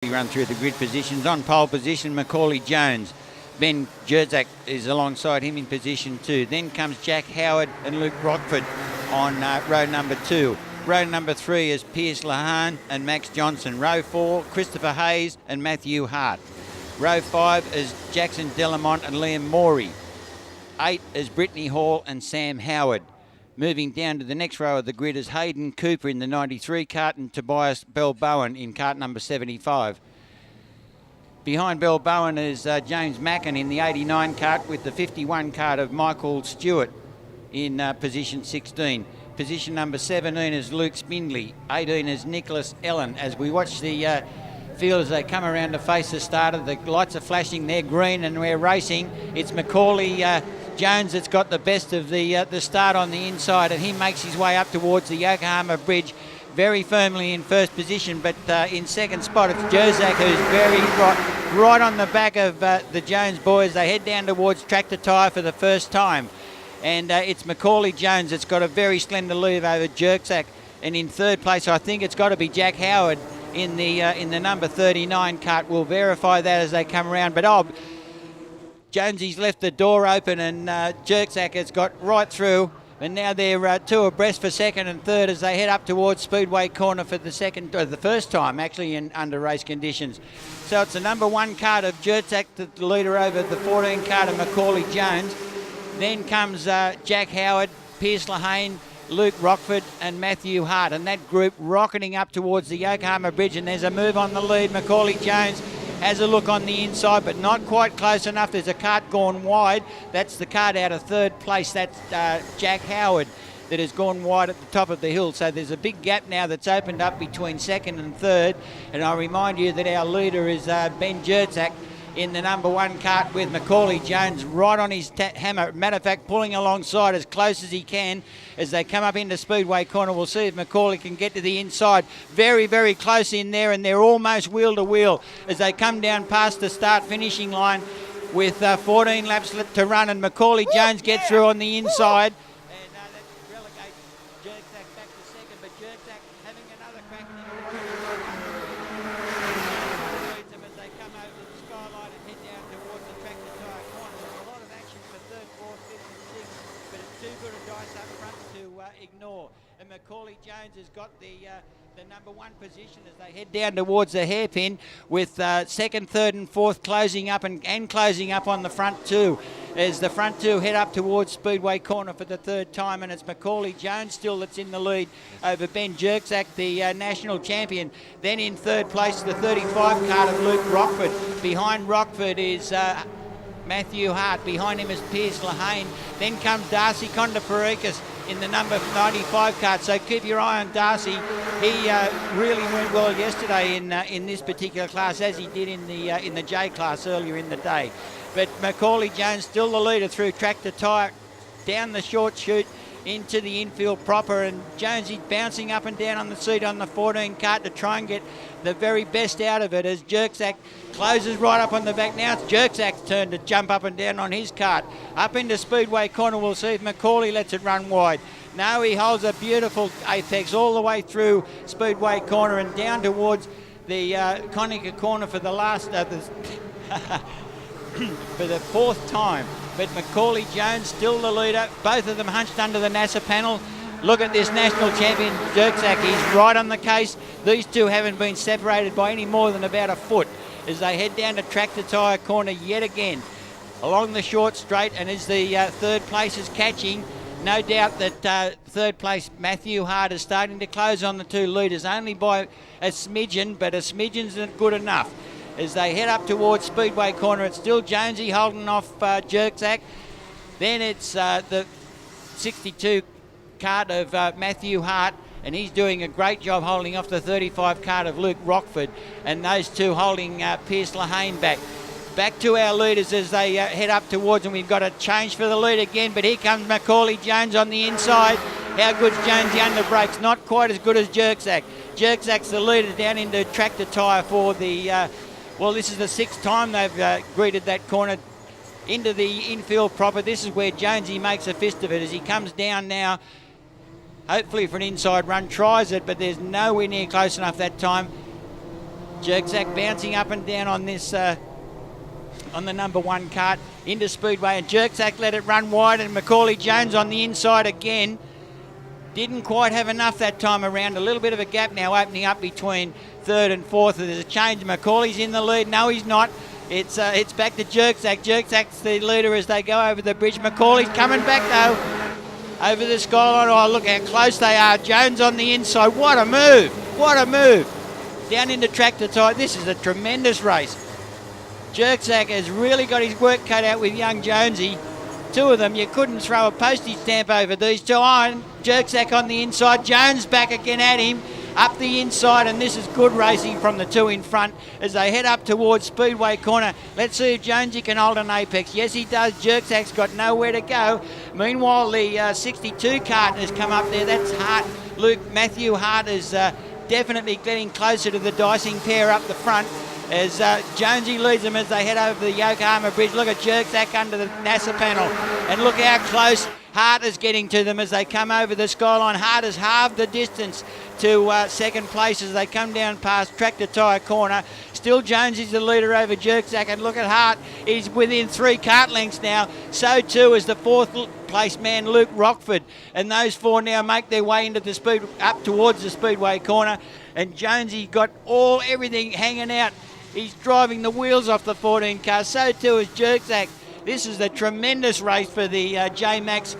We run through the grid positions. On pole position, Macaulay Jones. Ben Jerzak is alongside him in position 2. Then comes Jack Howard and Luke Rockford on row number 2. Row number 3 is Piers Lahan and Max Johnson. Row 4, Christopher Hayes and Matthew Hart. Row 5 is Jackson Delamont and Liam Morey. 8 is Brittany Hall and Sam Howard. Moving down to the next row of the grid is Hayden Cooper in the 93 cart and Tobias Bell-Bowen in cart number 75. Behind Bell-Bowen is James Mackin in the 89 cart with the 51 cart of Michael Stewart in position 16. Position number 17 is Luke Spindley. 18 is Nicholas Ellen. As we watch the field as they come around to face the starter, the lights are flashing, they're green and we're racing. It's Macaulay Jones that's got the best of the start on the inside, and he makes his way up towards the Yokohama Bridge very firmly in first position, but in second spot it's Jerzak who's very right on the back of the Jones boys. They head down towards Tractor Tyre for the first time, and it's Macaulay Jones that's got a very slender lead over Jerzak, and in third place I think it's got to be Jack Howard in the number 39 cart. We'll verify that as they come around, but Jonesy's left the door open and Jerzak has got right through, and now they're two abreast for second and third as they head up towards Speedway Corner for the first time actually in under race conditions. So it's the number 1 cart of Jerzak, the leader over the 14 cart of Macaulay Jones. Then comes Jack Howard, Piers Lahane, Luke Rockford and Matthew Hart, and that group rocketing up towards the Yokohama Bridge, and there's a move on the lead. Macaulay Jones has a look on the inside, but not quite close enough. There's a cart gone wide. That's the cart out of third place. That's Jack Howard that has gone wide at the top of the hill. So there's a big gap now that's opened up between second and third. And I remind you that our leader is Ben Jerzak in the number 1 cart with Macaulay Jones right on his hammer. Matter of fact, pulling alongside as close as he can as they come up into Speedway Corner. We'll see if Macaulay can get to the inside. Very, very close in there, and they're almost wheel to wheel as they come down past the start finishing line with 14 laps to run, and Macaulay Jones gets through on the inside. And that relegates Jerzak back to second, but Jerzak having another crack in them as they come over the skyline and head down towards the Tractor Tyre Corner. There's a lot of action for third, fourth, fifth and sixth, but it's too good a dice up front to ignore. And Macaulay Jones has got the number 1 position as they head down towards the hairpin with second, third and fourth closing up and closing up on the front 2 as the front 2 head up towards Speedway Corner for the third time, and it's Macaulay Jones still that's in the lead over Ben Jerzak, the national champion. Then in third place the 35 cart of Luke Rockford. Behind Rockford is Matthew Hart. Behind him is Piers Lahane. Then comes Darcy Kondaparikis in the number 95 cart. So keep your eye on Darcy. He really went well yesterday in this particular class, as he did in the J class earlier in the day. But Macaulay Jones still the leader through Tractor Tyre, down the short chute into the infield proper, and Jonesy's bouncing up and down on the seat on the 14 cart to try and get the very best out of it as Jerzak closes right up on the back. Now it's Jerzak's turn to jump up and down on his cart. Up into Speedway Corner, we'll see if Macaulay lets it run wide. No, he holds a beautiful apex all the way through Speedway Corner and down towards the Conica Corner for the last for the 4th time. But Macaulay Jones still the leader. Both of them hunched under the NASA panel. Look at this national champion Jerzak. He's right on the case. These two haven't been separated by any more than about a foot as they head down to Tractor Tyre Corner yet again along the short straight, and as the third place is catching, no doubt that third place Matthew Hart is starting to close on the 2 leaders only by a smidgen, but a smidgen's not good enough. As they head up towards Speedway Corner, it's still Jonesy holding off Jerzak. Then it's the 62 cart of Matthew Hart, and he's doing a great job holding off the 35 cart of Luke Rockford, and those two holding Piers Lahane back. Back to our leaders as they head up towards, and we've got a change for the lead again, but here comes Macaulay Jones on the inside. How good's Jonesy under brakes? Not quite as good as Jerzak. Jerzak's the leader down into Tractor Tyre for the well, this is the 6th time they've greeted that corner into the infield proper. This is where Jonesy makes a fist of it as he comes down now, hopefully for an inside run, tries it, but there's nowhere near close enough that time. Jerksack bouncing up and down on this on the number 1 cart into Speedway, and Jerksack let it run wide, and Macaulay Jones on the inside again. Didn't quite have enough that time around. A little bit of a gap now opening up between 3rd and 4th. There's a change. Macaulay's in the lead. No, he's not. It's back to Jerksack. Jerksack's the leader as they go over the bridge. Macaulay's coming back though over the skyline. Oh, look how close they are. Jones on the inside. What a move. What a move. Down into tractor tyre. This is a tremendous race. Jerksack has really got his work cut out with young Jonesy. Two of them, you couldn't throw a postage stamp over these two. On Jerksack on the inside. Jones back again at him. Up the inside, and this is good racing from the two in front as they head up towards Speedway Corner. Let's see if Jonesy can hold an apex. Yes, he does. Jerksack's got nowhere to go. Meanwhile, the 62 cart has come up there. That's Hart. Matthew Hart is definitely getting closer to the dicing pair up the front as Jonesy leads them as they head over the Yokohama Bridge. Look at Jerksack under the NASA panel, and look how close Hart is getting to them as they come over the skyline. Hart has halved the distance to second place as they come down past Tractor Tyre Corner. Still Jonesy's the leader over Jerksack, and look at Hart. He's within 3 cart lengths now. So too is the 4th place man Luke Rockford, and those 4 now make their way into the up towards the Speedway Corner, and Jonesy got everything hanging out. He's driving the wheels off the 14 car. So too is Jerksack. This is a tremendous race for the J-Max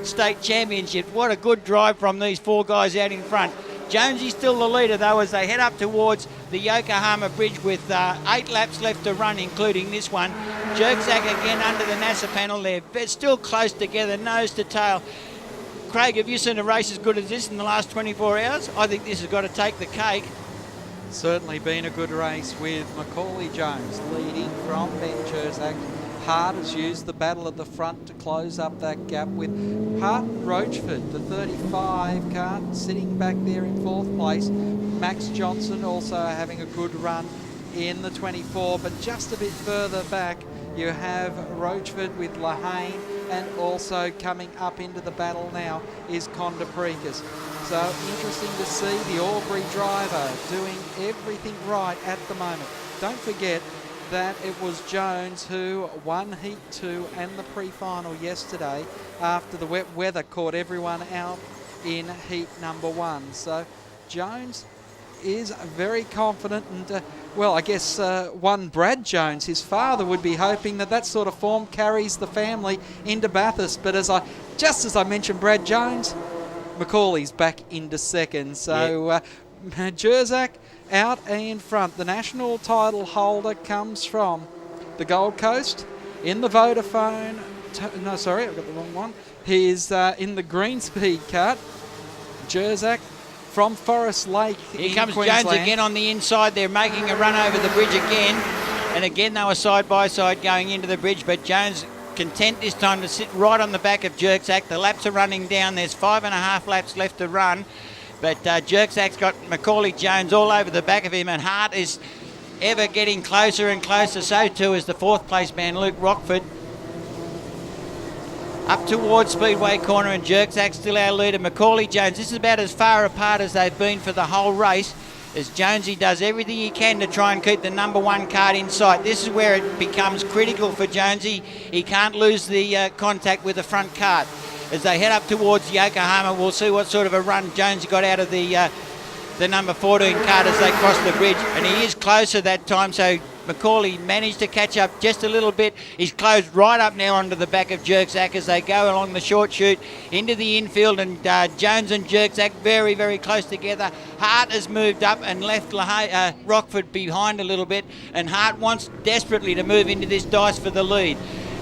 State Championship. What a good drive from these 4 guys out in front. Jonesy's still the leader though as they head up towards the Yokohama Bridge with 8 laps left to run, including this one. Jerksack again under the NASA panel. They're still close together, nose to tail. Craig, have you seen a race as good as this in the last 24 hours? I think this has got to take the cake. Certainly been a good race with Macaulay Jones leading from Ben Jerksack. Hart has used the battle at the front to close up that gap with Hart and Rochford, the 35 cart, sitting back there in 4th place. Max Johnson also having a good run in the 24, but just a bit further back you have Rochford with Lahane, and also coming up into the battle now is Conda Prekas. So interesting to see the Albury driver doing everything right at the moment. Don't forget that it was Jones who won Heat 2 and the pre-final yesterday after the wet weather caught everyone out in Heat number 1. So Jones is very confident, and well, I guess one Brad Jones, his father, would be hoping that sort of form carries the family into Bathurst. But just as I mentioned Brad Jones, Macaulay's back into second. So Jerksack out in front. The national title holder comes from the Gold Coast in the Vodafone. No, sorry, I've got the wrong one. He's in the Green Speed cart. Jerksack from Forest Lake. Here comes Jones again on the inside. They're making a run over the bridge again. And again, they were side by side going into the bridge, but Jones content this time to sit right on the back of Jerksack. The laps are running down. There's 5.5 laps left to run. But Jerksack's got Macaulay Jones all over the back of him, and Hart is ever getting closer and closer. So too is the 4th place man, Luke Rockford. Up towards Speedway Corner, and Jerksack's still our leader. Macaulay Jones, this is about as far apart as they've been for the whole race, as Jonesy does everything he can to try and keep the number 1 cart in sight. This is where it becomes critical for Jonesy. He can't lose the contact with the front cart. As they head up towards Yokohama, we'll see what sort of a run Jonesy got out of the number 14 cart as they cross the bridge. And he is closer that time, so Macaulay managed to catch up just a little bit. He's closed right up now onto the back of Jerksack as they go along the short chute into the infield, and Jones and Jerksack very, very close together. Hart has moved up and left Rockford behind a little bit, and Hart wants desperately to move into this dice for the lead.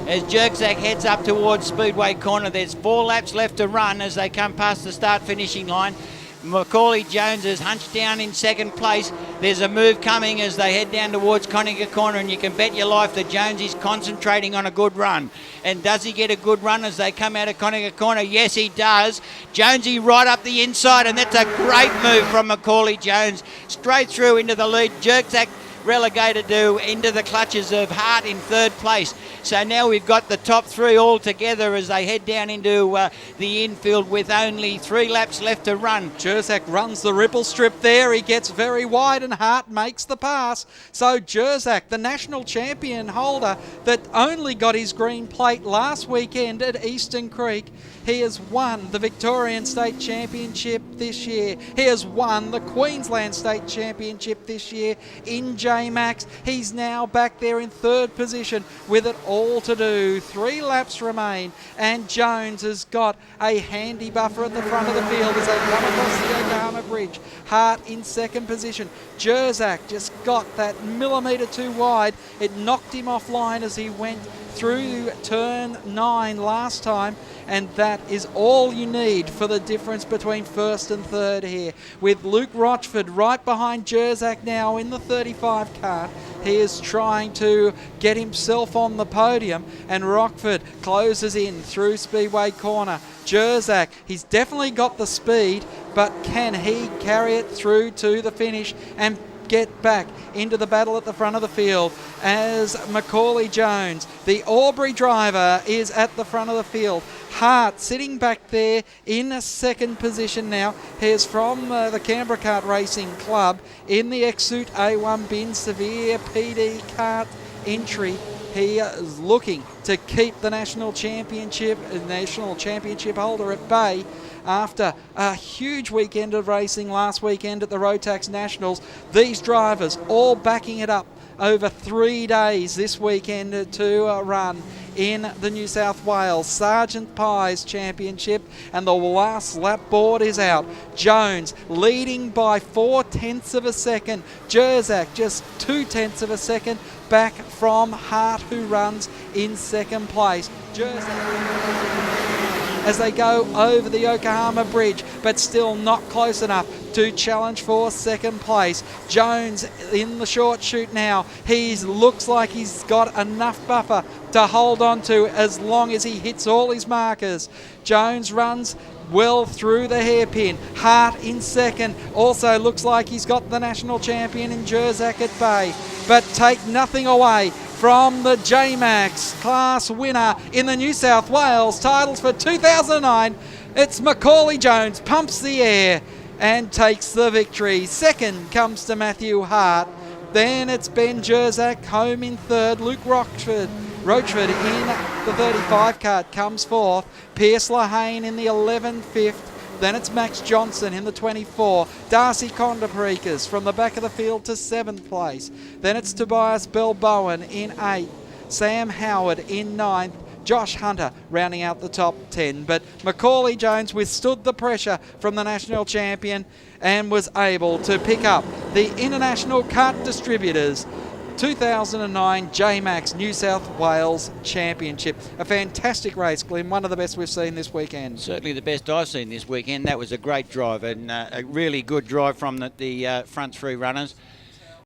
As Jerksack heads up towards Speedway Corner, there's 4 laps left to run as they come past the start-finishing line. Macaulay Jones is hunched down in second place. There's a move coming as they head down towards Conacher Corner, and you can bet your life that Jones is concentrating on a good run. And does he get a good run as they come out of Conacher Corner? Yes, he does. Jonesy right up the inside, and that's a great move from Macaulay Jones. Straight through into the lead. Jerksack relegated to into the clutches of Hart in third place. So now we've got the top three all together as they head down into the infield with only 3 laps left to run. Jerzak runs the ripple strip there. He gets very wide and Hart makes the pass. So Jerzak, the national champion holder that only got his green plate last weekend at Eastern Creek, he has won the Victorian State Championship this year. He has won the Queensland State Championship this year in J-Max. He's now back there in third position with it all to do. 3 laps remain and Jones has got a handy buffer at the front of the field as they come across the Yokohama Bridge. Hart in second position. Jerzak just got that millimetre too wide. It knocked him offline as he went through turn 9 last time, and that is all you need for the difference between first and third here. With Luke Rochford right behind Jerzak now in the 35 car. He is trying to get himself on the podium, and Rochford closes in through Speedway Corner. Jerzak, he's definitely got the speed, but can he carry it through to the finish and get back into the battle at the front of the field as Macaulay Jones, the Albury driver, is at the front of the field. Hart sitting back there in a second position now. He's from the Canberra Kart Racing Club in the Exute A1 Bin Severe PD kart entry. He is looking to keep the national championship holder at bay after a huge weekend of racing last weekend at the Rotax Nationals. These drivers all backing it up over 3 days this weekend to run in the New South Wales Sergeant Pies Championship, and the last lap board is out. Jones leading by 0.4 of a second. Jerzak just 0.2 of a second back from Hart, who runs in second place. Jerzak as they go over the Yokohama Bridge, but still not close enough to challenge for second place. Jones in the short chute now. He looks like he's got enough buffer to hold on to as long as he hits all his markers. Jones runs well through the hairpin. Hart in second. Also looks like he's got the national champion in Jerzak at bay. But take nothing away from the J-Max class winner in the New South Wales titles for 2009. It's Macaulay Jones, pumps the air and takes the victory. Second comes to Matthew Hart. Then it's Ben Jerzak home in third. Luke Rochford in the 35 kart comes fourth. Pierce Lahane in the 11 fifth. Then it's Max Johnson in the 24. Darcy Kondaprikas from the back of the field to 7th place. Then it's Tobias Belbowen in 8th. Sam Howard in 9th. Josh Hunter rounding out the top 10. But Macaulay Jones withstood the pressure from the national champion and was able to pick up the International Kart Distributors 2009 J-Max New South Wales Championship. A fantastic race, Glenn, one of the best we've seen this weekend. Certainly the best I've seen this weekend. That was a great drive and a really good drive from the front 3 runners.